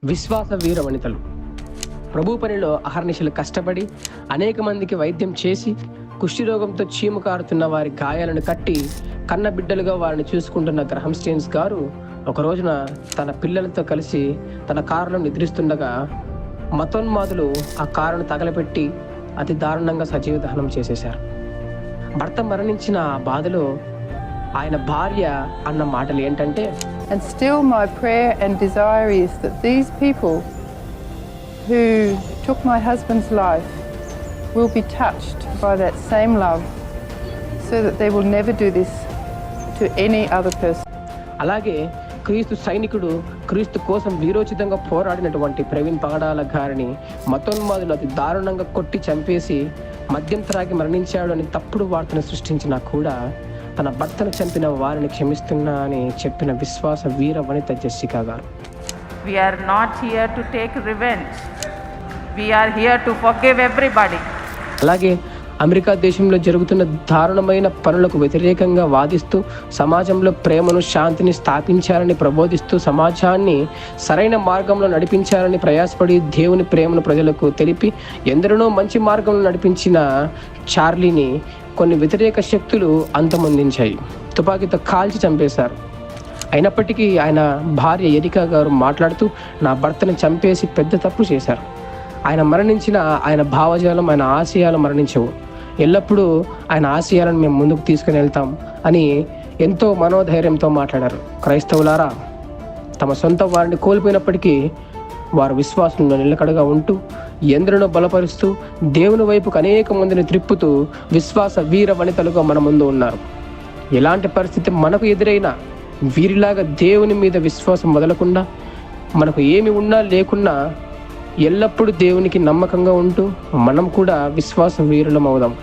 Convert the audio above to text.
విశ్వాస వీర వనితలు ప్రభు పనిలో అహర్నిశలు కష్టపడి అనేక మందికి వైద్యం చేసి కుష్ఠిరోగంతో చీము కారుతున్న వారి గాయాలను కట్టి కన్న బిడ్డలుగా వారిని చూసుకుంటున్న గ్రహం స్టెయిన్స్ గారు ఒక రోజున తన పిల్లలతో కలిసి తన కారులో నిద్రిస్తుండగా మతోన్మాదులు ఆ కారును తగలపెట్టి అతి దారుణంగా సజీవ దహనం చేసేశారు. భర్త మరణించిన ఆ బాధలో ఆయన భార్య అన్న మాటలు ఏంటంటే, And still my prayer and desire is that these people who took my husband's life will be touched by that same love so that they will never do this to any other person. అలాగే క్రీస్తు సైనికుడు క్రీస్తు కోసం వీరోచితంగా పోరాడినటువంటి ప్రవీణ్ పగడాల గారిని మతోన్మాదులు అతి దారుణంగా కొట్టి చంపేసి మద్యం త్రాగి మరణించాడు అని తప్పుడు వార్తను సృష్టించినా కూడా తన భర్తను చంపిన వారిని క్షమిస్తున్నా అని చెప్పిన విశ్వాస వీర వనిత జెస్సికా గారు. We are not here to take revenge. We are here to forgive everybody. అలాగే అమెరికా దేశంలో జరుగుతున్న దారుణమైన పనులకు వ్యతిరేకంగా వాదిస్తూ సమాజంలో ప్రేమను శాంతిని స్థాపించాలని ప్రబోధిస్తూ సమాజాన్ని సరైన మార్గంలో నడిపించాలని ప్రయాసపడి దేవుని ప్రేమను ప్రజలకు తెలిపి ఎందరినో మంచి మార్గంలో నడిపించిన చార్లీని కొన్ని వ్యతిరేక శక్తులు అంతమొందించాయి, తుపాకీతో కాల్చి చంపేశారు. అయినప్పటికీ ఆయన భార్య ఎరికా గారు మాట్లాడుతూ, నా భర్తను చంపేసి పెద్ద తప్పు చేశారు. ఆయన మరణించిన ఆయన భావజాలం, ఆయన ఆశయాలు మరణించవు. ఎల్లప్పుడూ ఆయన ఆశయాలను మేము ముందుకు తీసుకుని వెళ్తాం అని ఎంతో మనోధైర్యంతో మాట్లాడారు. క్రైస్తవులారా, తమ సొంత వారిని కోల్పోయినప్పటికీ వారు విశ్వాసంలో నిలకడగా ఉంటూ ఎందరినో బలపరుస్తూ దేవుని వైపుకు అనేక మందిని త్రిప్పుతూ విశ్వాస వీర వనితలుగా మన ముందు ఉన్నారు. ఎలాంటి పరిస్థితి మనకు ఎదురైనా వీరిలాగా దేవుని మీద విశ్వాసం వదలకుండా మనకు ఏమి ఉన్నా లేకున్నా ఎల్లప్పుడూ దేవునికి నమ్మకంగా ఉంటూ మనం కూడా విశ్వాస వీరులం అవుదాం.